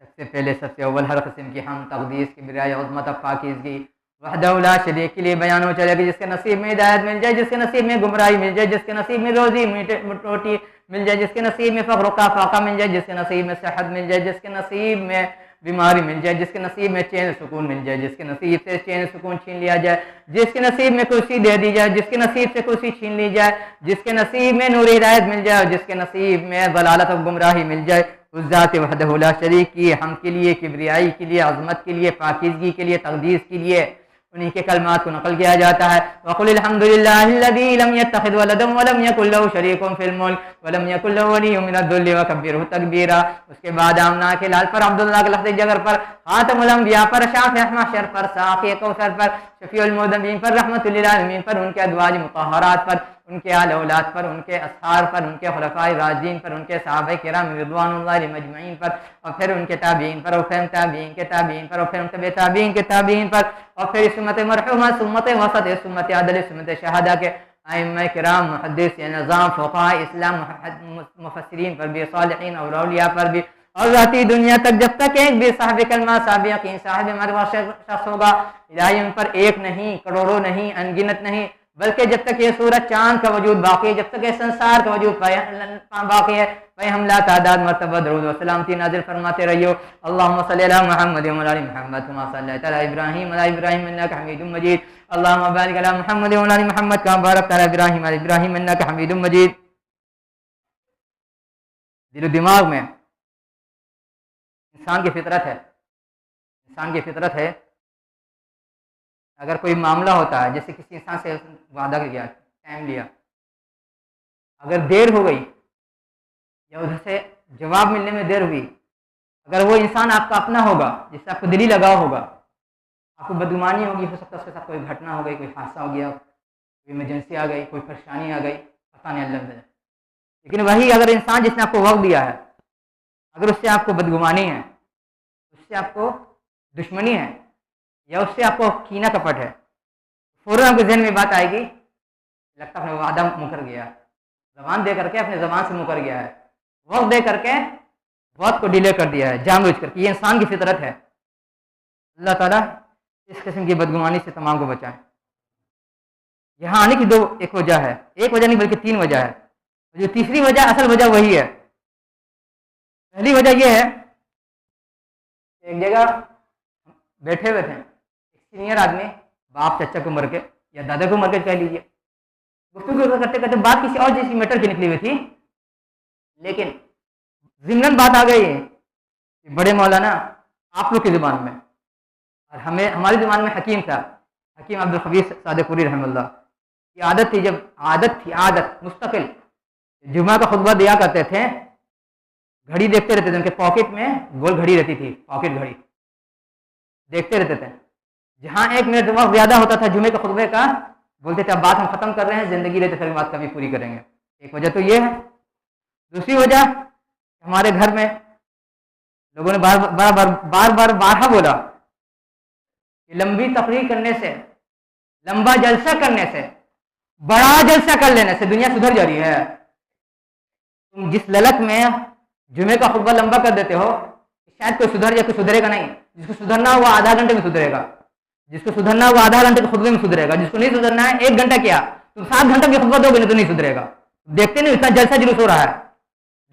सबसे पहले सबसे अव्वल हर किस्म की हम तकदीस की बिराय उज़्मत पाकीज़गी वहदहुला शरीक के लिए बयान हो चलेगी जिसके नसीब में हिदायत मिल जाए जिसके नसीब में गुमराही मिल जाए जिसके नसीब में रोजी रोटी मिल जाए जिसके नसीब में फ़क़्र का फाका मिल जाए जिसके नसीब में सेहत मिल जाए जिसके नसीब में बीमारी मिल जाए, जिसके नसीब में चैन सुकून मिल जाए, जिसके नसीब से चैन सुकून छीन लिया जाए, जिसके नसीब में कुर्सी दे दी जाए, जिसके नसीब से कुर्सी छीन ली जाए, जिसके नसीब में नूर हिदायत मिल जाए और जिसके नसीब में दलालत और गुमराही मिल जाए, उस ज़ात वहदहु ला शरीक की हम के लिए, किबरियाई के लिए, अज़मत के लिए, पाकीज़गी के लिए, तक़दीस के लिए उन्हीं के कलमात को नकल किया जाता है। वक़ुल अल्हम्दुलिल्लाहिल्लज़ी लम यत्तखिज़ वलदन वलम यकुल लहु शरीकुन फ़िल मुल्क वलम यकुल लहु वलिय्युम मिनज़-ज़ुल्लि वकब्बिरहु तकबीरा। उसके बाद आमना के लाल पर, अब्दुल्लाह के लफ्ज़ जगर पर, खातमुल अंबिया पर, शाफ़िअ महशर पर, साक़ी कौसर पर, शफ़ीउल मुज़नबीन पर, रहमतुल लिल आलमीन पर, उनके अज़वाज मुतहहरात पर, उनके आल औलाद पर, उनके असहार पर, उनके खुलफ़ाए राशिदीन पर, उनके सहाबाए किराम रिज़वानुल्लाहि अलैहिम अजमईन पर, और फिर उनके ताबीन पर, और फिर ताबीन के ताबीन पर, और फिर तबे ताबीन के ताबीन पर, और फिर सुन्नत मरहूमा, सुन्नत वसत, सुन्नत अदल, सुन्नत शहादा के आइम्मा किराम, मुहद्दिस, निज़ाम, फुक़हा इस्लाम, मुफस्सिरीन पर भी, सालिहीन और औलिया पर भी, और रहती दुनिया तक जब तक एक भी साहिब कलमा, साहिब यकीन, साहिब मरवा शख्स होगा, इलाही उन पर एक नहीं, करोड़ों नहीं, अनगिनत नहीं, बल्कि जब तक ये सूरज चांद का वजूद बाकी है, जब तक ये संसार का वजूद बाकी है, भाई हम ला तादाद मरतबा दरूद व सलामती नाज़िल फरमाते रहियो। अल्लाहुम्मा सल्लि अला मुहम्मद व अला आलि मुहम्मद कमा सल्लैता अला इब्राहीम इन्नका हमीदुम मजीद। अल्लाहुम्मा बारिक अला मुहम्मद व अला आलि मुहम्मद कमा बारकता अला इब्राहीम इन्नका हमीदुम मजीद। दिल दिमाग में इंसान की फितरत है, अगर कोई मामला होता है, जैसे किसी इंसान से वादा किया, टाइम लिया, अगर देर हो गई या उधर से जवाब मिलने में देर हुई, अगर वो इंसान आपका अपना होगा, जिससे आपको दिली लगाव होगा, आपको बदगुमानी होगी, हो सकता है उसके साथ कोई घटना हो गई, कोई हादसा हो गया, कोई इमरजेंसी आ गई, कोई परेशानी आ गई, पता नहीं अल्लाह जाने। लेकिन वही अगर इंसान जिसने आपको वक्त दिया है, अगर उससे आपको बदगुमानी है, उससे आपको दुश्मनी है, या उससे आपको कीना कपट है, फौरन आपके जहन में बात आएगी, लगता है वादा मुकर गया, ज़बान दे करके अपने ज़बान से मुकर गया है, वक्त दे करके वक्त को डिले कर दिया है जानबूझ करके। ये इंसान की फितरत है। अल्लाह ताला इस किस्म की बदगुमानी से तमाम को बचाए। यहाँ आने की एक वजह है, एक वजह नहीं बल्कि 3 वजह है। जो तीसरी वजह, असल वजह वही है। पहली वजह यह है, एक जगह बैठे हुए थे, एक सीनियर आदमी, बाप चाचा को मर के या दादा को मर के कह लीजिए, गुफ्तगू करते करते बात किसी और जैसी मैटर की निकली हुई थी, लेकिन ज़िम्नन बात आ गई कि बड़े मौलाना आप लोग की ज़ुबान में और हमारी ज़ुबान में हकीम था, हकीम अब्दुल खबीर सादिक़पुरी रहमतुल्लाह की आदत थी, जब आदत मुस्तकिल जुमा का खुतबा दिया करते थे, घड़ी देखते रहते थे, उनके पॉकेट में गोल घड़ी रहती थी, पॉकेट घड़ी देखते रहते थे। जहाँ 1 मिनट वक्त ज़्यादा होता था जुमे के खुतबे का, बोलते थे अब बात हम ख़त्म कर रहे हैं, ज़िंदगी रहते फिर बात कभी पूरी करेंगे। एक वजह तो ये है। दूसरी वजह, हमारे घर में लोगों ने बार बोला कि लंबी तकरीर करने से, लंबा जलसा करने से, बड़ा जलसा कर लेने से दुनिया सुधर जा रही है। तुम जिस ललक में जुमे का खुतबा लंबा कर देते हो, शायद कोई सुधर जाए, कोई सुधरेगा नहीं। जिसको सुधरना हुआ आधा घंटे में सुधरेगा, जिसको सुधरना हुआ आधा घंटे के खुतबे में सुधरेगा, जिसको नहीं सुधरना है 1 घंटा क्या, तुम 7 घंटे की खुतबा दोगे नहीं तो नहीं सुधरेगा। देखते नहीं इतना जलसा जुलूस हो रहा है।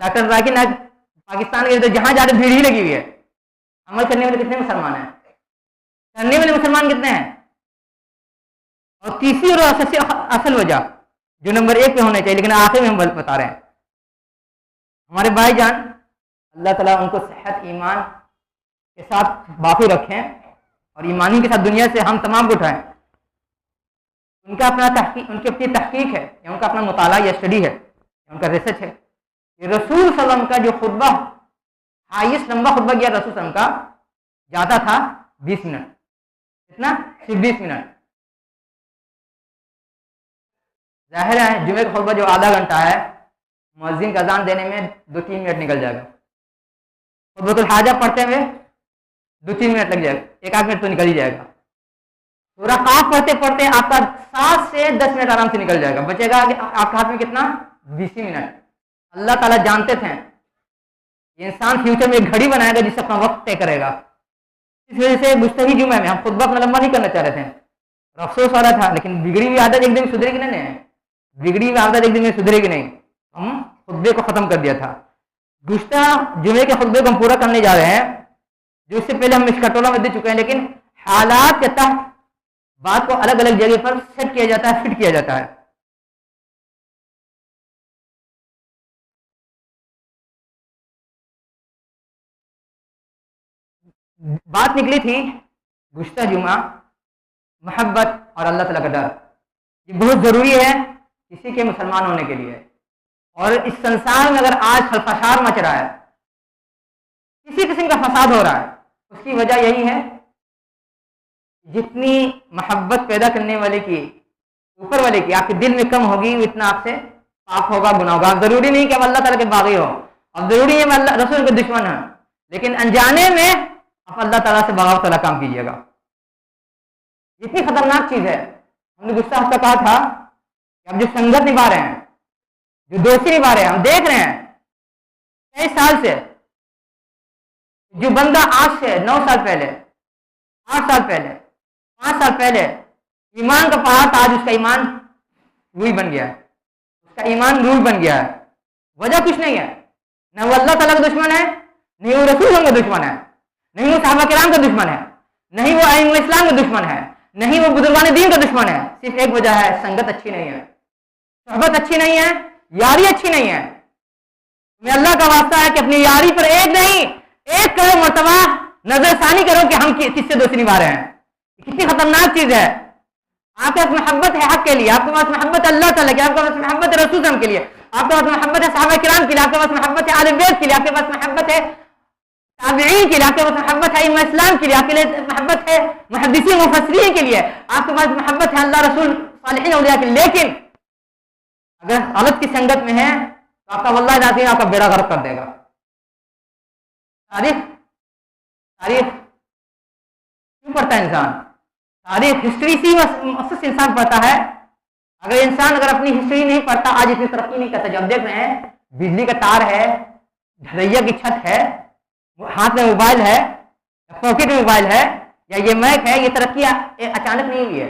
डॉक्टर जाकिर नाइक पाकिस्तान के जहां जाकर भीड़ ही लगी हुई है। अमल करने वाले कितने मुसलमान हैं? करने वाले मुसलमान कितने हैं? और तीसरी और सबसे असल वजह जो नंबर 1 पे होने चाहिए, लेकिन आखिर में हम बता रहे हैं, हमारे भाईजान अल्लाह ताला उनको सेहत ईमान के साथ बाकी रखें और ईमानी के साथ दुनिया से हम तमाम को उठाएं। उनका अपना तहकीक, उनकी अपनी तहकीक है, या उनका अपना मुताला या स्टडी है, या उनका रिसर्च है। ये रसूल सल्लल्लाहु अलैहि वसल्लम का जो खुतबा, हाईएस्ट लंबा खुतबा किया रसूल सल्लल्लाहु अलैहि वसल्लम का, जाता था 20 मिनट। कितना? सिर्फ 20 मिनट। जाहिर है जुमे का खुतबा जो आधा घंटा है, मुअज्जिन का अजान देने में 2-3 मिनट निकल जाएगा। खुतबतुल हाजा पढ़ते हुए 2-3 मिनट लग जाएगा, 1-8 मिनट तो निकल ही जाएगा। सूरह काफ पढ़ते पढ़ते आपका 7 से 10 मिनट आराम से निकल जाएगा। बचेगा आपके हाथ में कितना? 20 मिनट। अल्लाह ताला जानते थे ये इंसान फ्यूचर में एक घड़ी बनाएगा जिससे अपना वक्त तय करेगा। इस वजह से गुज़श्ता जुमे में हम खुतबा अपना लंबा नहीं करना चाह रहे थे, अफसोस आ रहा था, लेकिन बिगड़ी हुई आदत एक दिन सुधरेगी नहीं, बिगड़ी हुई आदत एक दिन में सुधरेगी नहीं। हम खुतबे को ख़त्म कर दिया था। गुज़श्ता जुमे के खुतबे को हम पूरा करने जा रहे हैं। जो इससे पहले हम इस कटोरा में दे चुके हैं, लेकिन हालात के तहत बात को अलग अलग जगह पर सेट किया जाता है, फिट किया जाता है। बात निकली थी गुज़श्ता जुमा मोहब्बत और अल्लाह ताला का डर, ये बहुत जरूरी है किसी के मुसलमान होने के लिए। और इस संसार में अगर आज खलफशार मच रहा है, किसी किस्म का फसाद हो रहा है, उसकी वजह यही है, जितनी मोहब्बत पैदा करने वाले की, ऊपर वाले की आपके दिल में कम होगी, उतना आपसे पाक होगा, गुनाह होगा। जरूरी नहीं कि आप अल्लाह ताला के बागी हो, अब जरूरी है मैं अल्लाह रसूल के दुश्मन है, लेकिन अनजाने में आप अल्लाह ताला से बगावत वाला काम कीजिएगा। इतनी खतरनाक चीज है। हमने गुस्सा हफ्ता कहा था कि आप जो संगत निभा रहे हैं, जो दोस्ती निभा रहे हैं, हम देख रहे हैं कई साल से, जो बंदा आज से 9 साल पहले, 8 साल पहले, 5 साल पहले ईमान का पहाड़ था, आज उसका ईमान रूई बन गया है, उसका ईमान रूई बन गया है। वजह कुछ नहीं है, न वो अल्लाह ताला का दुश्मन है, नहीं वो रसूल का दुश्मन है, नहीं वो सहाबा किराम का दुश्मन है, नहीं वो आइम्मा इस्लाम का दुश्मन है, नहीं वो बुजुर्गान दीन का दुश्मन है। सिर्फ एक वजह है, संगत अच्छी नहीं है, सोहबत अच्छी नहीं है, यारी अच्छी नहीं है। मैं अल्लाह का वास्ता है कि अपनी यारी पर एक नहीं 1 करोड़ मरतबा नजरसानी करो कि हम किससे दोस्ती निभा रहे हैं। कितनी खतरनाक चीज है। आपके पास मोहब्बत है हक के लिए, आपके पास मोहब्बत अल्लाह ताला के, आपके पास मोहब्बत है रसूल के लिए, आपके पास मोहब्बत है सहाबा किराम के लिए, आपके पास मोहब्बत है आले बैत के लिए, आपके पास मोहब्बत है ताबईन के लिए, आपके पास मोहब्बत है इमाम इस्लाम के लिए, आपके लिए मोहब्बत है मुहद्दिसीन मुफस्सिरीन के लिए, आपके पास मोहब्बत है अल्लाह रसूल सालिहीन औलिया के लिए। लेकिन अगर गलत की संगत में है तो आपका वल्लाह नाज़ीम आपका बेड़ा गर्क कर देगा। तारीख तारीख क्यों पढ़ता है इंसान? तारीख हिस्ट्री से मखसूस इंसान पढ़ता है। अगर इंसान अगर अपनी हिस्ट्री नहीं पढ़ता, आज इतनी तरक्की नहीं करता। जब देख रहे हैं बिजली का तार है, ढलैया की छत है, हाथ में मोबाइल है, पॉकेट में मोबाइल है, या ये मैक है, ये तरक्की अचानक नहीं हुई है।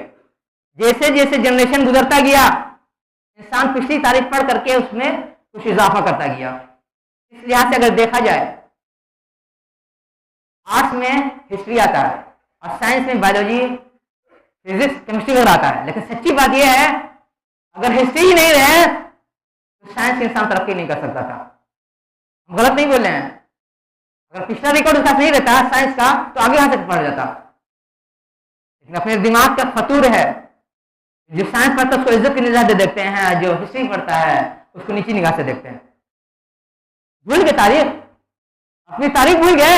जैसे जैसे जनरेशन गुजरता गया, इंसान पिछली तारीख पढ़ करके उसमें कुछ इजाफा करता गया। इस लिहाज से अगर देखा जाए, आर्ट्स में हिस्ट्री आता है और साइंस में बायोलॉजी, फिजिक्स, केमिस्ट्री वगैरह आता है। लेकिन सच्ची बात यह है, अगर हिस्ट्री ही नहीं रहे तो साइंस इंसान तरक्की नहीं कर सकता था। हम गलत नहीं बोल रहे हैं। अगर पिछला रिकॉर्ड उसका नहीं रहता साइंस का, तो आगे यहां तक पढ़ जाता। लेकिन अपने दिमाग का फतूर है, जो साइंस पढ़ता है उसको इज्जत की निगाह से देखते हैं, जो हिस्ट्री पढ़ता है उसको नीची निगाह से देखते हैं। भूल गए तारीख, अपनी तारीख भूल गए।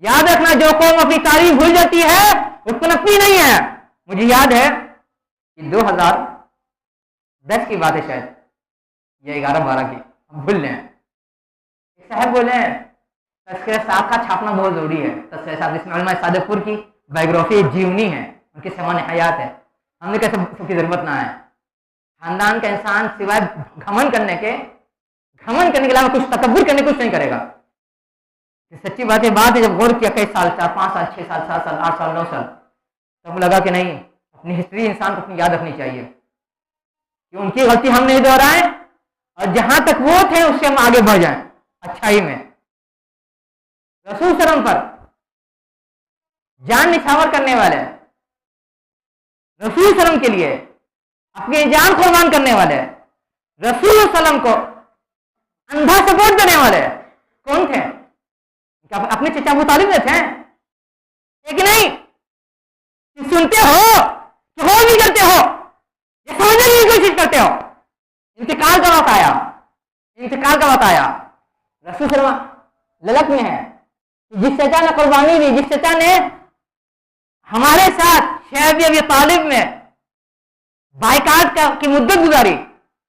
याद रखना, जो कौम अपनी तारीख भूल जाती है उसको नफी नहीं है। मुझे याद है कि 2010 की बात है शायद, या 11-12 की, हम भूल रहे हैं। एक साहब बोले तस्करे साहब का छापना बहुत जरूरी है। तस्करे साहब जिसमें उलमा सादेपुर की बायोग्राफी जीवनी है, उनकी समान हयात है। हमने कैसे उसकी जरूरत ना है। खानदान का इंसान सिवाय घमंड करने के अलावा कुछ तकब्बुर करने कुछ नहीं करेगा। सच्ची बात है जब गौर किया कई साल, 4, 5 साल, 6 साल, 7 साल, 8 साल, 9 साल, तब लगा कि नहीं, अपनी हिस्ट्री इंसान को अपनी याद रखनी चाहिए कि उनकी गलती हम नहीं दोहराएं और जहां तक वो थे उससे हम आगे बढ़ जाएं अच्छाई में। रसूल सल्लम पर जान निछावर करने वाले, रसूल सल्लम के लिए अपनी जान कुर्बान करने वाले, रसूल सल्लम को अंधा सपोर्ट देने वाले कौन थे? अपने चचा अबू तालिब में थे, एक नहीं सुनते हो कि हो भी करते हो, ये समझने की कोशिश करते हो। इंतकाल का वक्त आया, रसूल सल्लम ललक में है। जिस चचा ने कुर्बानी दी, जिस चचा ने हमारे साथ शैब अबी तालिब में बाइकाट की मुद्दत गुजारी,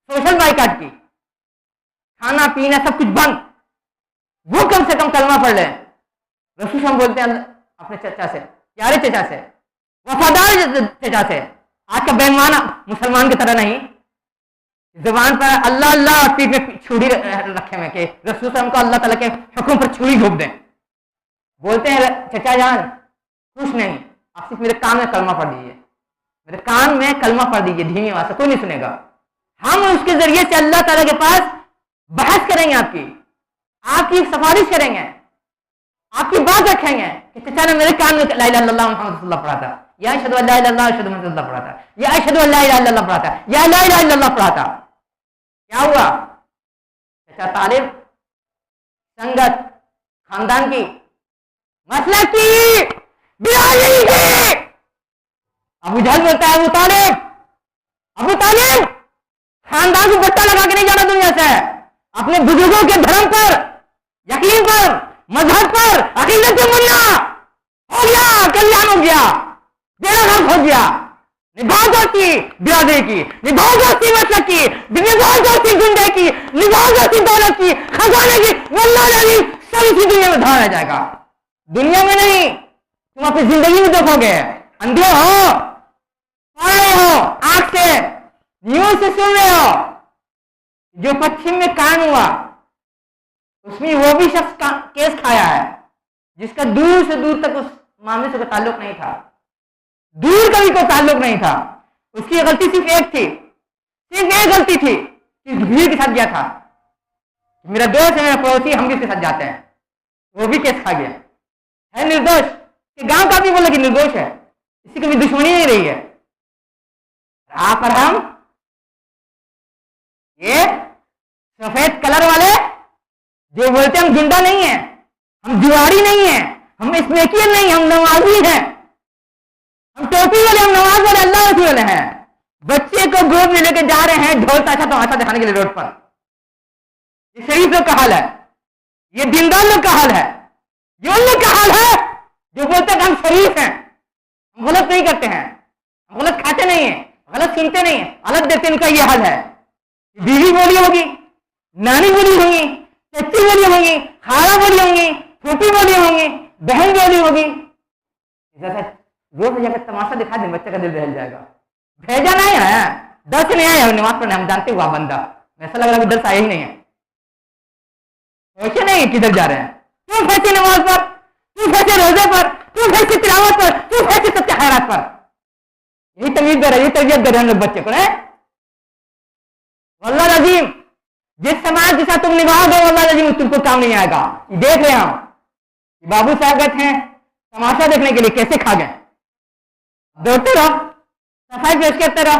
सोशल बाइकाट की, खाना पीना सब कुछ बंद, वो कम से कम कलमा पढ़ ले। रसूल हम बोलते हैं अपने चचा से, प्यारे चचा से, वफादार चचा से, आज का बेईमान मुसलमान की तरह नहीं, जुबान पर अल्लाह अल्लाह और पीठ में छुरी रखे में कि रसूल हमको अल्लाह ताला के हुक्म पर छुरी घोप दें। बोलते हैं चचा जान कुछ नहीं, आप सिर्फ मेरे कान में कलमा पढ़ दीजिए, मेरे कान में कलमा पढ़ दीजिए, धीमी आवाज से, कोई नहीं सुनेगा। हम उसके जरिए से अल्लाह ताला के पास बहस करेंगे, आपकी सिफारिश करेंगे। आपकी बात रखेंगे कि चाचा ने मेरे कान में ला इलाहा इल्लल्लाह मुहम्मद रसूलुल्लाह पढ़ा था, या अशहदु अल्ला इलाहा इल्लल्लाह अशहदु मुहम्मद रसूलुल्लाह पढ़ा था, या अशहदु अल्ला इलाहा इल्लल्लाह पढ़ा था, या ला इलाहा इल्लल्लाह पढ़ा था। क्या हुआ? चाचा तालिब, संगत, खानदान की, मसलक की, बिरादरी की। अबू जहल बोलता है अबू तालिब खानदान को बट्टा लगा के नहीं जाना दुनिया से, अपने बुजुर्गों के धर्म पर, यकीन पर, मजहब पर, अकीदत पे मुन्ना हो गया, कल्याण हो गया, बेड़ा गर्क हो गया। निभाओ दोस्ती बिरादरी की, निभाओ दोस्ती मसलक की, निभाओ दोस्ती गुंडे की, निभाओ दोस्ती दौलत की, खजाने की, वल्लाह नहीं सब इसी दुनिया में धारा जाएगा। दुनिया में नहीं, तुम अपनी जिंदगी में देखोगे। अंधे हो, पढ़ रहे हो, आंख से न्यूज से सुन रहे हो, जो पश्चिम में कांड हुआ उसमें वो भी शख्स का केस खाया है जिसका दूर से दूर तक उस मामले से कोई ताल्लुक नहीं था, दूर का भी कोई ताल्लुक नहीं था। उसकी गलती सिर्फ एक थी, सिर्फ एक गलती थी कि भीड़ के साथ गया था। मेरा दोस्त है, मेरा पड़ोसी, हम भी उसके साथ जाते हैं, वो भी केस खा गया है, निर्दोष। कि गांव का भी बोला कि निर्दोष है, इसकी कभी दुश्मनी नहीं रही है। आप और हम ये सफेद कलर वाले जो बोलते हैं हम गुंडा नहीं है, हम जुआरी नहीं है, हम स्नेकियन नहीं, हम नमाजी हैं, हम टोपी वाले, हम नमाज वाले, अल्लाह रसूल वाले हैं। बच्चे को गोद में लेके जा रहे हैं ढोल ताशा तमाशा दिखाने के लिए रोड पर। ये शरीफ लोग का हाल है, ये दीनदार लोग का हाल है, ये उन लोग का हाल है जो बोलते हैं हम शरीफ हैं, हम गलत नहीं करते हैं, हम गलत खाते नहीं है, गलत सुनते नहीं है, गलत देते हैं। इनका ये हाल है। बीवी बोली होगी, नानी बोली होंगी, चच्ची बोली होंगी, खाला बोली होंगी, फूफी बोली होंगी, बहन बोली होगी। रोज जाकर तमाशा दिखा दे, बच्चे का दिल बहल जाएगा। भेजा नहीं है, डर से नहीं आया नमाज पढ़ने, हम जानते हुआ बंदा, ऐसा लग रहा है डर से आया ही नहीं है, ऐसे नहीं किधर जा रहे हैं। तू फैसे नमाज पर, तू फैसे रोजे पर, तू फैसे तिलावत पर, तू फैसे सत्य खैरात पर। यही तमीज दे रहा है, यही तरबियत दे रहे हैं हम लोग बच्चे को। वल्लाह अजीम, जिस समाज के साथ तुम निभाओगे वल्लाह अजीम तुमको काम नहीं आएगा। देख रहे हम बाबू साहब गए हैं तमाशा देखने के लिए, कैसे खा गए। दौड़ते रहो, सफाई पेश करते रहो,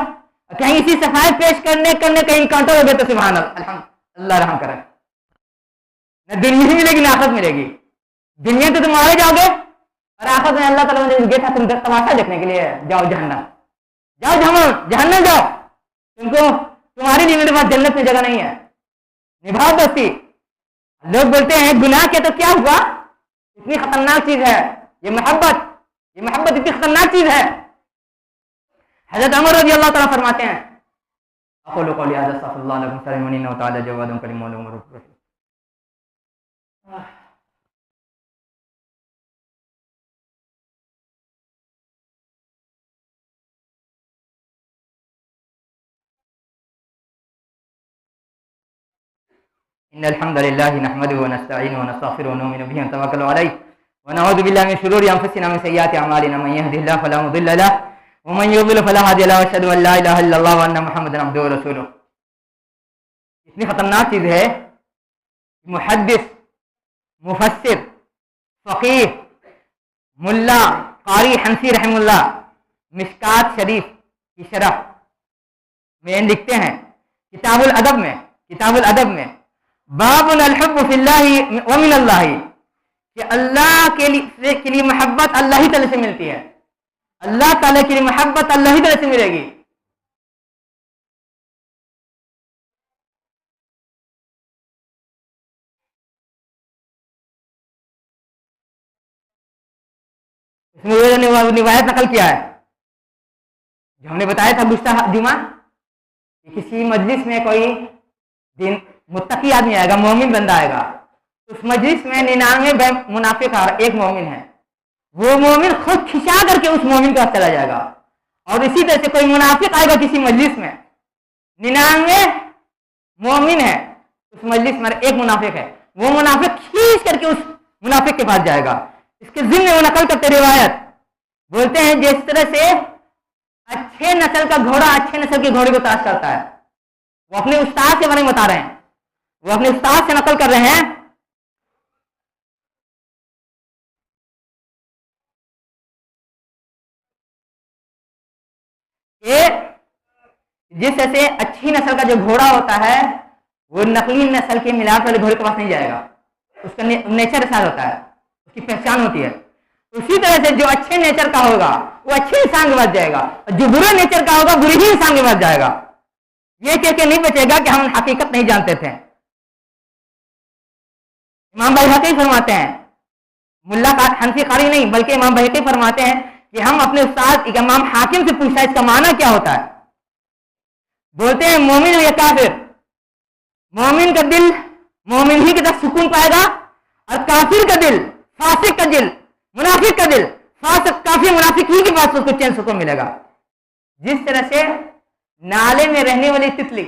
कहीं इसी सफाई पेश करने कहीं इनकाउंटर हो गए तो सुभान अल्लाह रहम करे। न दुनिया ही मिलेगी ना आखिरत मिलेगी। दुनिया तो तुम मारे जाओगे और आखिरत में अल्लाह ताला ने गया था तुम तमाशा देखने के लिए, जाओ जहन्नम, जाओ जहन्नम जाओ, तुमको तुम्हारे लिए मेरे पास जन्नत में जगह नहीं है। निभाओ दोस्ती। लोग बोलते हैं गुनाह के तो क्या हुआ, इतनी खतरनाक चीज है ये मोहब्बत इतनी खतरनाक चीज है। हजरत उमर रज़ी अल्लाह ताला फरमाते हैं, अक़ूलु क़ौली हाज़ा अस्तग़फ़िरुल्लाह लकुम सल्लिमूनी व तआला जवादुन करीमुन व इन्नल हम्दुलिल्लाहि नहमदुहु व नस्तईनुहु व नस्तगफिरुहु व नु'मिनु बिही व नतवक्कलु अलैहि व नऊज़ु बिल्लाहि मिन शुरूरि अंफुसिना व मिन सय्यिआति अमालिना मन यहदिहिल्लाहु फला मुदिल्ल लहु व मन युद्लिल फला हादिय लहु व अशहदु अन ला इलाहा इल्लल्लाह व अन्ना मुहम्मदन अब्दुहु व रसूलुहु। इतनी खतरनाक चीज है। मुहद्दिस, मुफस्सिर, फकीह, मुल्ला कारी हनफी रहमुल्लाह मिशकात शरीफ की शरह में लिखते हैं किताबुल अदब में बाबुल हुब्बु फिल्लाहि व मिनल्लाहि, कि अल्लाह के लिए मोहब्बत अल्लाह ही ताला से मिलती है, अल्लाह ताला के लिए मोहब्बत अल्लाह ही ताला से मिलेगी। इसमें रिवायत नकल किया है जो हमने बताया था गुज़श्ता जुमा कि किसी मजलिस में कोई दिन मुत्तकी आदमी आएगा, मोमिन बंदा आएगा, उस मजलिस में 99 मुनाफिक और एक मोमिन है। वो मोमिन खुद खिंचा करके उस मोमिन के पास चला जाएगा। और इसी तरह से कोई मुनाफिक आएगा किसी मजलिस में, 99 मोमिन है, उस मजलिस में एक मुनाफिक है, वो मुनाफिक खींच करके उस मुनाफिक के पास जाएगा। इसके जिम्मे वो नकल करते रिवायत बोलते हैं जिस तरह से अच्छे नस्ल का घोड़ा अच्छे नस्ल के घोड़े को तलाश करता है। वो अपने उस्ताद के बारे में बता रहे हैं, वो अपने उस्ताद से नकल कर रहे हैं कि जिस ऐसे अच्छी नस्ल का जो घोड़ा होता है वो नकली नस्ल के मिलाप वाले घोड़े के पास नहीं जाएगा, उसका नेचर ऐसा होता है, उसकी पहचान होती है। उसी तरह से जो अच्छे नेचर का होगा वो अच्छे इंसान के पास जाएगा, और जो बुरे नेचर का होगा बुरे ही इंसान के पास जाएगा। ये कह के नहीं बचेगा कि हम हकीकत नहीं जानते थे। इमाम बैहक़ी फरमाते हैं, मुल्ला हनफी कारी नहीं बल्कि इमाम बैहक़ी फरमाते हैं कि हम अपने उस्ताद इमाम हाकिम से पूछा इसका माना क्या होता है। बोलते हैं मोमिन या काफिर, मोमिन का दिल मोमिन ही की तरफ सुकून पाएगा, और काफिर का दिल, फासिक का दिल, मुनाफिक का दिल, फासिक काफिर मुनाफिक ही के पास उसको चैन सुकून मिलेगा। जिस तरह से नाले में रहने वाली तितली,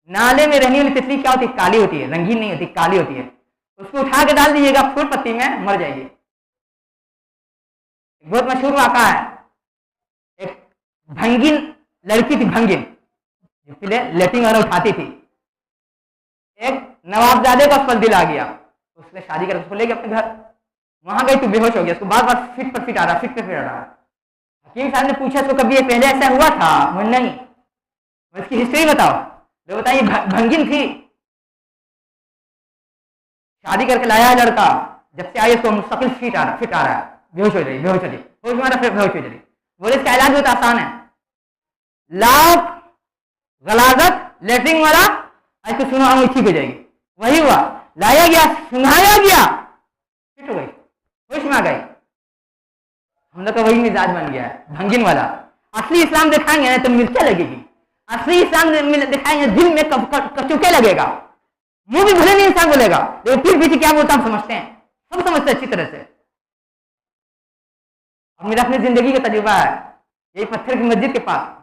नाले में रहने वाली तितली क्या होती है, काली होती है, रंगीन नहीं होती, काली होती है। उसको उठा के डाल दीजिएगा फूल पत्ती में, मर जाएगी। बहुत मशहूर वाक़ा है, एक भंगिन लड़की थी, भंगिन जो लेटिंग वाला उठाती थी। एक नवाबजादे को पल दिल आ गया, उसने शादी कर उसको ले गया अपने घर, वहां गई तो बेहोश हो गया, उसको बार बार फिट पर फिट आ रहा, फिट पर फिट आ रहा। हकीम साहब ने पूछा इसको कभी ये पहले ऐसा हुआ था? बोले नहीं। इसकी हिस्ट्री बताओ। तो बताइए भंगिन थी, शादी करके लाया है लड़का, जब से आई इसको मुस्तकिल फिट आ रहा है, बेहोश हो जाएगी, बेहोश हो जाएगी, होश में आ रहा, फिर बेहोश हो जाएगी। बोले इसका इलाज बहुत आसान है, लाख गलाजत लेटरिन वाला, इसको सुना ठीक हो जाएगी। वही हुआ, लाया गया, सुनाया गया, फिट हो गई, होश में आ गई। हम लोग का वही मिजाज बन गया है, भंगिन वाला। असली इस्लाम दिखाएंगे तो मिर्चा लगेगी, असली इस्लाम दिखाएंगे दिल में कचुके लगेगा, मुंह भी भले नहीं इंसान बोलेगा, लेकिन फिर पीछे क्या बोलता हम समझते हैं, सब समझते अच्छी तरह से। और मेरा अपनी जिंदगी का तजुर्बा है, यही पत्थर की मस्जिद के पास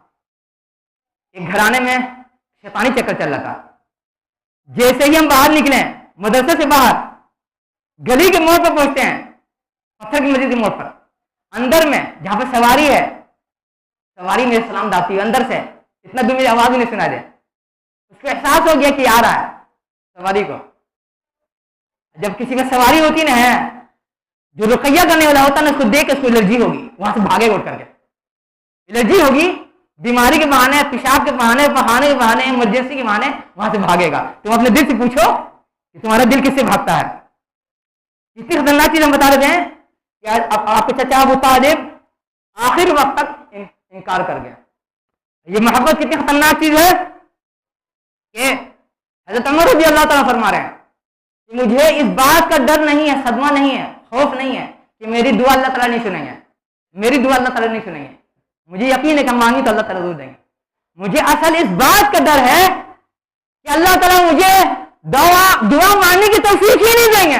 एक घराने में शैतानी चक्कर चल रहा था। जैसे ही हम बाहर निकले, मदरसे से बाहर गली के मोड़ पर पहुंचते हैं, पत्थर की मस्जिद के मोड़ पर, अंदर में जहां पर सवारी है, सवारी मेरे सलाम दाती है अंदर से, इतना दूर मेरी आवाज भी नहीं सुनाई दे। उसको एहसास हो गया कि आ रहा है सवारी को। जब किसी का सवारी होती ना है, जो रुकैया करने वाला होता ना, उसको देख उसको एलर्जी होगी, वहां से भागेगा उठ करके, एलर्जी होगी, बीमारी के बहाने, पेशाब के बहाने, के बहाने, इमरजेंसी के बहाने वहां से भागेगा। तुम अपने दिल से पूछो कि तुम्हारा दिल किससे भागता है। इतनी खतरनाक चीज हम बता रहे हैं कि आपके चचा अबू तालिब आखिर वक्त तक इनकार कर गया। ये मोहब्बत कितनी खतरनाक चीज है कि हज़रत उमर रज़ी अल्लाह ताला फरमा रहे हैं कि मुझे इस बात का डर नहीं है, सदमा नहीं है, खौफ नहीं है कि मेरी दुआ अल्लाह ताला नहीं सुनेंगे, मेरी दुआ अल्लाह ताला नहीं सुनेंगे। मुझे यकीन है कि मांगी तो अल्लाह ताला जरूर देंगे। मुझे असल इस बात का डर है कि अल्लाह ताला मुझे दुआ मांगने की तौफीक ही नहीं देंगे।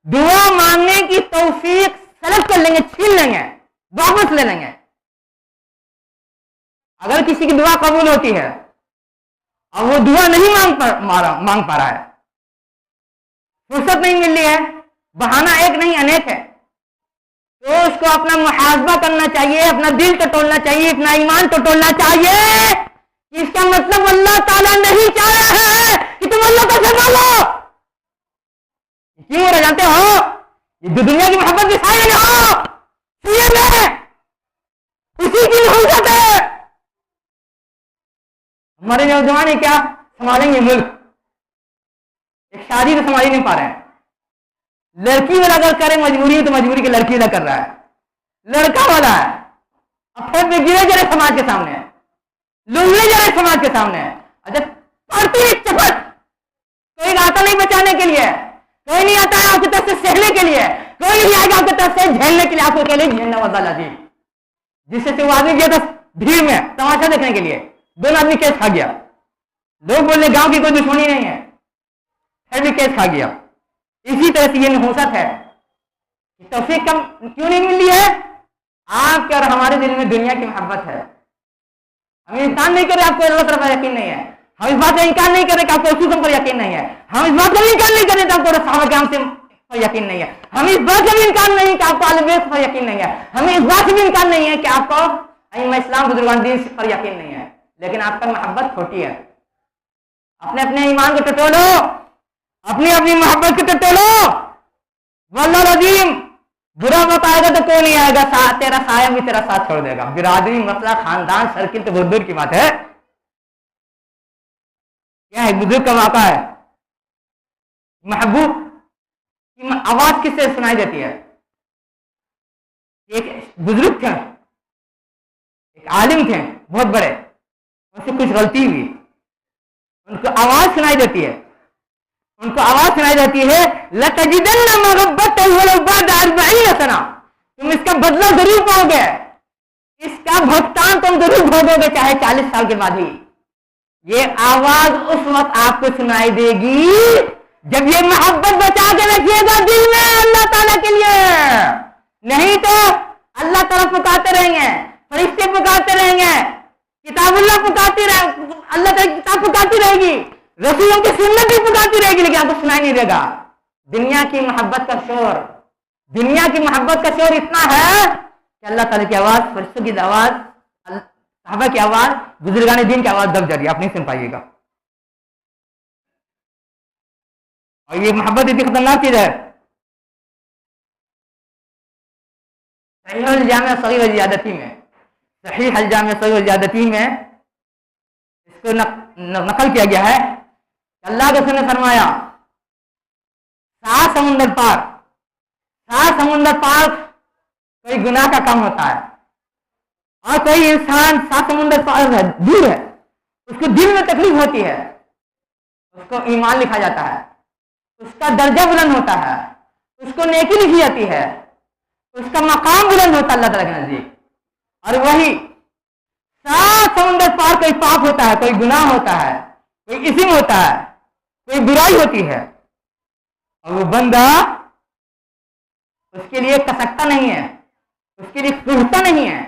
दुआ मांगने की तौफीक सलब कर लेंगे, छीन लेंगे, वापस ले लेंगे। अगर किसी की दुआ कबूल होती है और वो दुआ नहीं मांग पा रहा है, फुर्सत नहीं मिल रही है, बहाना एक नहीं अनेक है, तो उसको अपना मुहासबा करना चाहिए, अपना दिल टटोलना चाहिए, अपना ईमान टटोलना चाहिए। इसका मतलब अल्लाह ताला नहीं चाह रहा है कि तुम अल्लाह को संभालो। क्यों हो रहा जानते हो? ये जो दुनिया की मोहब्बत दिखाए ना हो, उसी की नहुसत है। हमारे नौजवान है क्या संभालेंगे मुल्क? एक शादी तो संभाल नहीं पा रहे हैं। लड़की वाला अगर करे मजबूरी है तो मजबूरी की लड़की वाला कर रहा है, लड़का वाला है अब फिर भी गिरे जरे समाज के सामने है, लुंगड़े जरे समाज के सामने है। अच्छा पढ़ती है चपट, कोई आता नहीं बचाने के लिए, कोई नहीं आता है आपकी तरफ से सहने के लिए, कोई नहीं आएगा आपकी तरफ से झेलने के लिए, आपको अकेले झेलना वाला जी। जिससे वो आदमी गया था भीड़ में तमाशा देखने के लिए, दोनों आदमी केस खा गया। लोग बोले गांव की कोई दुश्मनी नहीं है, फिर भी केस खा गया। इसी तरह से ये नहुसत है। तौफीक कम क्यों नहीं मिल रही है? आपके और हमारे दिल में दुनिया की मोहब्बत है। हम इंसान नहीं करे आपको अल्लाह तरफ यकीन नहीं है, हम इस बात का इनकार नहीं करें कि आपको रसूल पर यकीन नहीं है, हम इस बात का इनकार नहीं करें कि आपको सहाबा किराम से पर यकीन नहीं है, हम इस बात का भी इनकार नहीं कि आपको अहले बैत पर यकीन नहीं है, हमें इस बात से भी इनकार नहीं है कि आपको अइम्मा इस्लाम बुजुर्गान दीन पर यकीन नहीं है, लेकिन आपका मोहब्बत खोटी है। अपने अपने ईमान को टटोलो, अपनी अपनी मोहब्बत को टटोलो। वल्लाह अज़ीम बुरा वक्त आएगा तो कोई नहीं आएगा, तेरा साया भी तेरा साथ छोड़ देगा। बिरादरी, मसला, खानदान, सर्किल तो बहुत दूर की बात है। क्या है, बुजुर्ग का वाक़ा है। महबूब की आवाज किससे सुनाई देती है? एक बुजुर्ग थे, एक आलिम थे बहुत बड़े, उनसे कुछ गलती हुई, उनको आवाज सुनाई देती है, उनको आवाज सुनाई देती है, लतजिदन्ना मगब्बतन वलौ बअद 40 सना, तुम इसका बदला जरूर पाओगे, इसका भुगतान तुम जरूर भोगोगे, चाहे 40 साल के बाद ही। ये आवाज उस वक्त आपको सुनाई देगी जब ये मोहब्बत बचा के रखिएगा दिल में अल्लाह ताला के लिए, नहीं तो अल्लाह ताला पुकारते रहेंगे, फरिश्ते पुकारते रहेंगे, किताबुल्लाह पुकारती रहे, अल्लाह ताला की किताब पुकारती रहेगी, रसूलों की सुन्नत भी पुकारती रहेगी, लेकिन आपको सुनाई नहीं देगा। दुनिया की मोहब्बत का शोर, दुनिया की मोहब्बत का शोर इतना है कि अल्लाह ताला की आवाज, फरिश्तों की आवाज, सहाबा की आवाज, बुजुर्गान दीन की आवाज दब जा रही है, आप नहीं सुन पाइएगा। और ये मोहब्बत इतनी खतरनाक चीज है। सहीह अल जामिया सगीर व ज़ियादती में, सहीह अल जामिया सगीर व ज़ियादती में इसको नकल किया गया है। अल्लाह के रसूल ने फरमाया, 7 समुंदर पार, 7 समुंदर पार कोई गुनाह का काम होता है, और कोई इंसान 7 समुंदर पार है, दूर है, उसको दिल में तकलीफ होती है, उसको ईमान लिखा जाता है, उसका दर्जा बुलंद होता है, उसको नेकी लिखी जाती है, उसका मकाम बुलंद होता है अल्लाह ताला के नजदीक। और वही 7 समुंदर पार कोई पाप होता है, कोई गुनाह होता है, कोई इस्म होता है, कोई बुराई होती है, और वो बंदा उसके लिए कसकता नहीं है, उसके लिए टूटता नहीं है,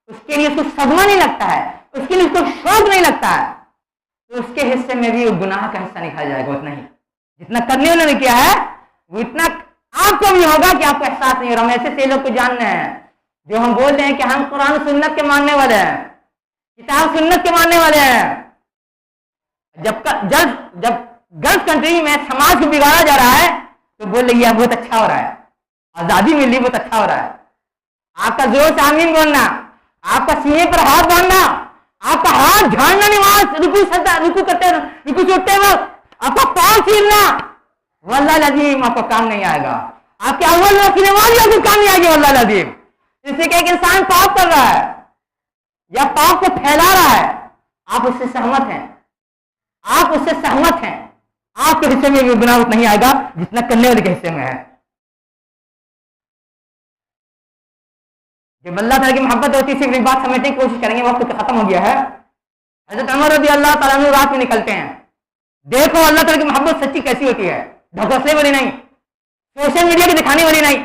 उसके लिए उसको सदमा नहीं लगता है, उसके लिए उसको शौक नहीं लगता है, तो उसके हिस्से में भी वो गुनाह का हिस्सा निकाला जाएगा। उतना ही जितना करने वाले ने किया है वो इतना आपको भी होगा कि आपको एहसास नहीं हो रहा। हम ऐसे लोग को जानते हैं जो हम बोल रहे हैं कि हम कुरान सुन्नत के मानने वाले हैं, किताब सुन्नत के मानने वाले हैं, जब गल्फ कंट्री में समाज को बिगाड़ा जा रहा है तो बोल रही है बहुत अच्छा हो रहा है, आजादी मिली, बहुत अच्छा हो रहा है। आपका जोर से आमीन बोलना, आपका सीने पर हाथ बांधना, आपका हाथ झाड़ना, नमाज रुकू करते, रुकू से उठते वक्त आपका पांव छीलना, वल्लाह अज़ीम आपको काम नहीं आएगा। आपके अव्वल वक्त की नमाज आपको काम नहीं आएगी वल्लाह अज़ीम। जिससे कि एक इंसान पाप कर रहा है या पाप को फैला रहा है, आप उससे सहमत हैं, आप उससे सहमत हैं, आपके हिस्से में भी गुनाह नहीं आएगा जितना करने वाले के हिस्से में है। जब अल्लाह ताला की मोहब्बत होती है, सिर्फ एक बात समझने की कोशिश करेंगे, वक्त तो खत्म हो गया है। हज़रत उमर रज़ी अल्लाह ताला अन्हु रात में निकलते हैं, देखो अल्लाह ताला की मोहब्बत सच्ची कैसी होती है, ढकोसले वाली नहीं, सोशल मीडिया की दिखाने वाली नहीं।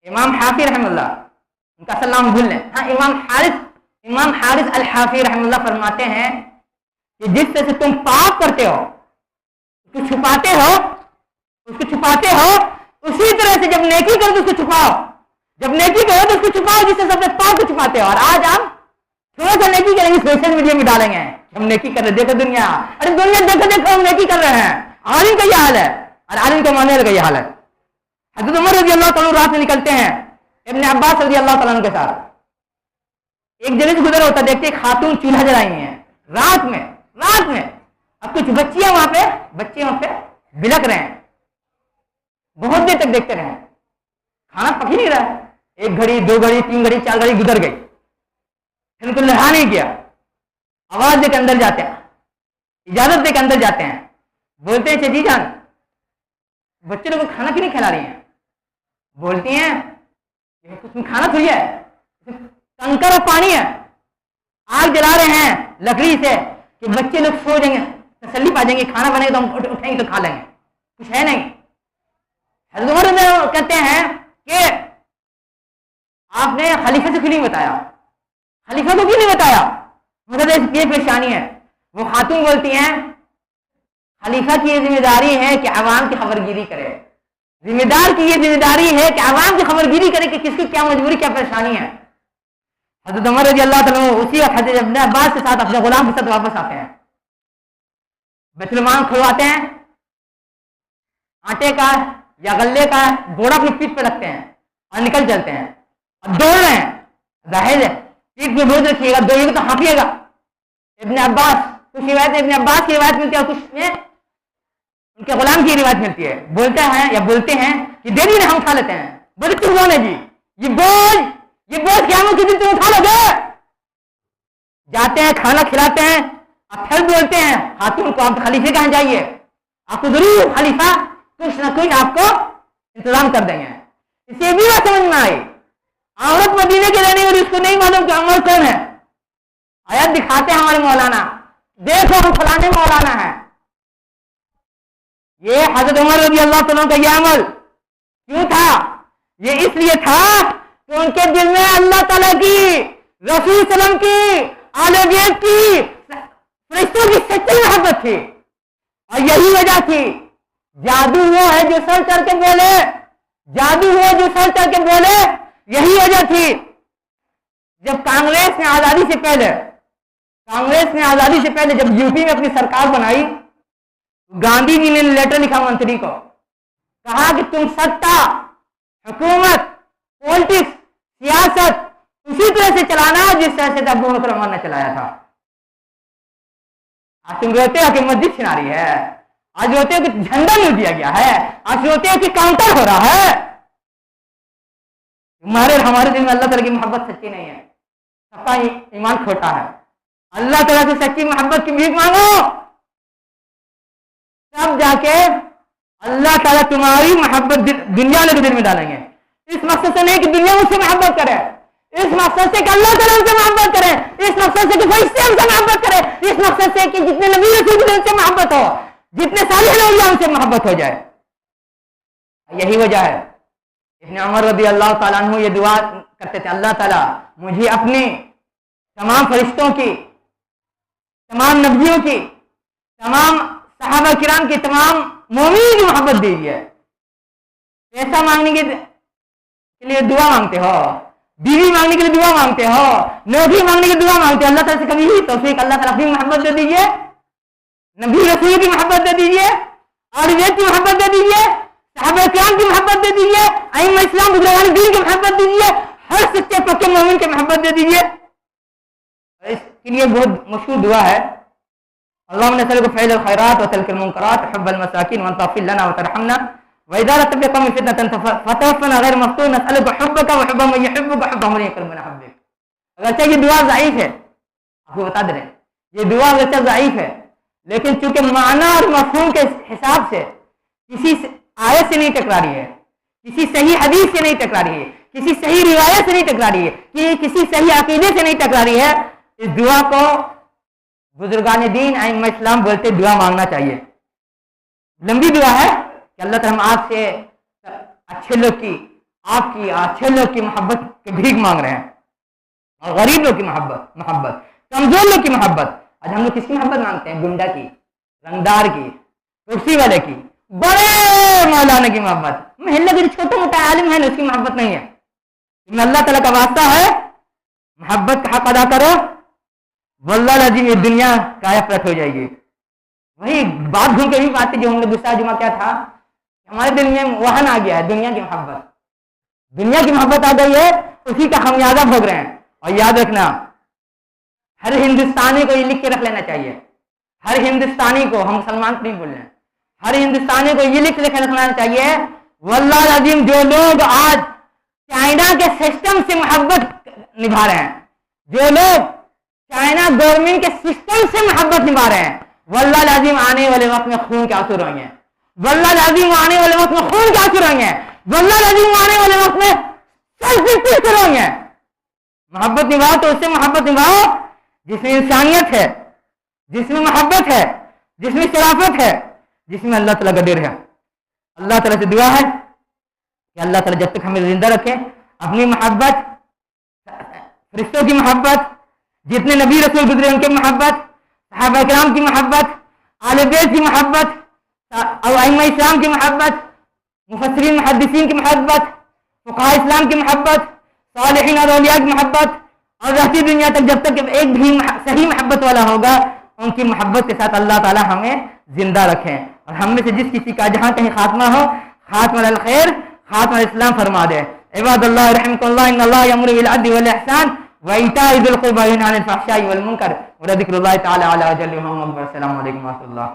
इमाम हाफी रहमतुल्लाह, उनका सलाम भूल लें, हाँ, इमाम हारिस अल हाफी रहमतुल्लाह फरमाते हैं कि जिस तरह से तुम पाप करते हो, उसको छुपाते हो, उसी तरह से जब नेकी करो तो उसको छुपाओ, जब नेकी करो तो उसको छुपाओ जिससे अपने पाप को छुपाते हो। और आज हम थोड़ा सा नेकी करेंगे, सोशल मीडिया में डालेंगे, हम नेकी कर रहे, देखो दुनिया, अरे दुनिया देखो हम नेकी कर रहे हैं। आलिम का यह हाल है और आलिम को मानने का यह हाल है। हज़रत उमर रज़ी अल्लाह ताला रात में निकलते हैं इब्न अब्बास रज़ी अल्लाह ताला के साथ, एक जगह से गुजर होता, देखते खातून चूल्हा जलाई है रात में। अब कुछ बच्चे वहां पे बिलक रहे हैं, बहुत देर तक देखते रहे, खाना पक ही नहीं रहा है। 1 घड़ी 2 घड़ी 3 घड़ी 4 घड़ी गुजर गई, फिर उनको लहा नहीं किया। आवाज देकर अंदर जाते हैं, इजाजत देकर अंदर जाते हैं, बोलते हैं चची जान बच्चे लोग को खाना क्यों नहीं खिला रही हैं? बोलती हैं कुछ खाना थोड़ी है, कंकर और पानी है, आग जला रहे हैं लकड़ी से कि बच्चे लोग सो जाएंगे, तसल्ली पा जाएंगे, खाना बनेगा तो हम उठेंगे तो खा लेंगे, कुछ है नहीं। हज़रत उमर कहते हैं कि आपने खलीफा से क्यों नहीं बताया, खलीफा को क्यों नहीं बताया, मतलब ये परेशानी है। वो खातून बोलती हैं खलीफा की ये जिम्मेदारी है कि आवाम की खबरगिरी करे, जिम्मेदार की ये जिम्मेदारी है कि आवाम की खबरगिरी करे कि किसकी क्या मजबूरी क्या परेशानी है। हज़रत उमर रज़ी अल्लाह ताला उसी वक्त हज़रत इब्न अब्बास के साथ अपने गुलाम के साथ वापस आते हैं, बैतुल माल खुलवाते हैं, आटे का या गले का घोड़ा अपनी पीठ पे रखते हैं और निकल चलते हैं और दौड़ रहे हैं, जाहिर है पीठ में बोझ रखिएगा, दौड़ेगा तो हाँफिएगा। इब्न अब्बास, कुछ रिवायत इब्न अब्बास की रिवायत मिलती है और कुछ में उनके गुलाम की रिवायत मिलती है, बोलते हैं कि दे दी ना, हम उठा लेते हैं। बोले तुम कौन है जी, ये बोझ क़यामत के दिन तुम उठा लोगे? जाते हैं, खाना खिलाते हैं और फिर बोलते हैं हाकिम को, आप खलीफे कहाँ जाइए, आपको जरूर खलीफा कुछ ना कुछ आपको इंतजाम कर देंगे। इसे भी बात समझ में आई। औरत मदीने के रहने वाली, उसको नहीं मालूम कि अमर कौन है। आयत दिखाते हैं हमारे मौलाना, देखो हम फलाने मौलाना है। ये हजरत उमर रज़ी अल्लाह तआला का यह अमल क्यों था? ये इसलिए था कि उनके दिल में अल्लाह ताला की, रसूल सल्लल्लाहु अलैहि वसल्लम की, आले बैत की, फरिश्तों की सच्ची मोहब्बत थी। और यही वजह थी, जादू वो है जो सर चढ़ के बोले, जादू वो जो सर चढ़ के बोले, यही वजह थी। जब कांग्रेस ने आजादी से पहले जब यूपी में अपनी सरकार बनाई, गांधी जी ने लेटर लिखा मंत्री को, कहा कि तुम सत्ता, हुकूमत, पॉलिटिक्स, सियासत उसी तरह से चलाना जिस तरह से अबू बकर उमर ने चलाया था। आज तुम रोते हो कि मस्जिद छिना रही है, आज रोते हो कि झंडा नहीं दिया गया है, आज रोते हो कि काउंटर हो रहा है। हमारे दिल में अल्लाह ताला की मोहब्बत सच्ची नहीं है, सबका ईमान खोटा है। अल्लाह ताला से सच्ची मोहब्बत की भीख मांगो, तब जाके अल्लाह ताला तुम्हारी मोहब्बत दुनिया वाले के दिल में डालेंगे। इस मकसद से नहीं कि दुनिया मुझसे मोहब्बत करे, इस मकसद से कि अल्लाह ताला उनसे मोहब्बत करे, इस मकसद से कि फरिश्ते उनसे मोहब्बत करे, इस मकसद से कि जितने नबी रसूल उनसे मोहब्बत हो, जितने सालिह लोग उनसे मोहब्बत हो जाए। यही वजह है इब्न उमर रज़ी अल्लाह ताला अन्हु ये दुआ करते थे, अल्लाह ताला मुझे अपने तमाम फरिश्तों की, तमाम नबियों की, तमाम सहाबा किराम की, तमाम मोमिन की मोहब्बत दीजिए। पैसा मांगने के लिए दुआ मांगते हो, बीवी मांगने के लिए दुआ मांगते हो, नौकरी मांगने के लिए दुआ मांगते हो, अल्लाह ताला से कभी ही तौफीक अल्लाह ताला अपनी मोहब्बत दे दीजिए, नबी रसूल की मोहब्बत दे दीजिए, और वेद की मोहब्बत दे दीजिए, सहाबा किराम की मोहब्बत दे दीजिए, अइम्मा इस्लाम बुजुर्गान दीन की मोहब्बत दीजिए, हर सच्चे पक्के मोमिन की मोहब्बत दे दीजिए। इसके लिए बहुत मशहूर दुआ है, अल्लाहुम्मा नसअलुका फ़िअल खैरात व तर्कल मुनकरात व हुब्बल मसाकिन व तग़फिर लना व तरहमना व इज़ा रअत बिक़ौमिन फ़ितनतन फ़तवफ़्फ़ना ग़ैर मफ़्तून नसअलुका हुब्बका व हुब्ब मन युहिब्बुका व हुब्ब मन यक़रबुना हब्बिक। अगरचे ये दुआ ज़ईफ़ है, आपको बता दे रहे हैं, ये दुआ अगरचे ज़ईफ़ है, लेकिन चूंकि माना और मफ़हूम के हिसाब से किसी आयत से नहीं टकरा रही है, किसी सही हदीस से नहीं टकरा रही है, किसी सही रिवायत से नहीं टकरा रही है, कि किसी सही अकीदे से नहीं टकरा रही है, इस दुआ को बुजुर्गान दीन अइम्मा इस्लाम बोलते दुआ मांगना चाहिए। लंबी दुआ है कि अल्लाह ताला हम आपसे अच्छे लोग की, आपकी अच्छे लोग की मोहब्बत की भीख मांग रहे हैं, और गरीब लोग की मोहब्बत, कमजोर लोग की मोहब्बत। आज हम लोग किसकी मोहब्बत मांगते हैं? गुंडा की, रंगदार की, कुर्सी वाले की, बड़े मौलाना की मोहब्बत, महल्ले के छोटा मोटा आलिम है ना उसकी मोहब्बत नहीं है। अल्लाह ताला का वास्ता है, मोहब्बत का हक अदा करो, वल्लाह लाजिम ये दुनिया काया पलट हो जाएगी। वही बात घूम के भी बात जो हम लोग दूसरा जुमा क्या था, हमारे दिल में वहन आ गया है, दुनिया की मोहब्बत आ गई है, उसी का खमियाजा भोग रहे हैं। और याद रखना, हर हिंदुस्तानी को ये लिख के रख लेना चाहिए, हर हिंदुस्तानी को, हम मुसलमान नहीं बोल रहे हैं, हर हिंदुस्तानी को ये लिख के रखना चाहिए, वल्लाह लाजिम जो लोग आज चाइना के सिस्टम से मोहब्बत निभा रहे हैं, जो लोग चाइना गवर्नमेंट के सिस्टम से मोहब्बत निभा रहे हैं, वल्लाह लाजिम आने वाले वक्त में खून के आंसू रोएंगे, वल्लाह लाजिम आने वाले वक्त में खून के आंसू रोएंगे, वल्लाह लाजिम आने वाले वक्त में सर रोएंगे। मोहब्बत निभाओ तो उससे मोहब्बत निभाओ जिसमें इंसानियत है, जिसमें मोहब्बत है, जिसमें शराफत है, जिसमें अल्लाह ताला का डर है। अल्लाह ताला से दुआ है कि अल्लाह ताला जब तक हमें जिंदा रखे, अपनी मोहब्बत, फरिश्तों की मोहब्बत, जितने नबी रसूल गुजरे उनकी मोहब्बत, सहाबा किराम की मोहब्बत, आले बैत की मोहब्बत, और अइम्मा इस्लाम की मोहब्बत, मुफस्सिरीन मुहद्दिसीन की मोहब्बत, फुक़हा इस्लाम की मोहब्बत, सालिहीन और औलिया की मोहब्बत, और रहती दुनिया तक जब तक एक भी सही मोहब्बत वाला होगा, उनकी मोहब्बत के साथ अल्लाह ताला हमें जिंदा रखें। और हम में से जिस किसी का जहाँ कहीं खात्मा हो, खात्मा अल खैर, खात्मा इस्लाम फरमा दे। इबादल्लाह रहमकुल्लाह, इन्नल्लाह यअमुरु बिल अद्ल वल इहसान व इताइ ज़िल क़ुर्बा व यनहा अनिल फ़हशाइ वल मुनकर व ज़िक्रुल्लाहि तआला अला जल्ल व अस्सलामु अलैकुम व रहमतुल्लाह।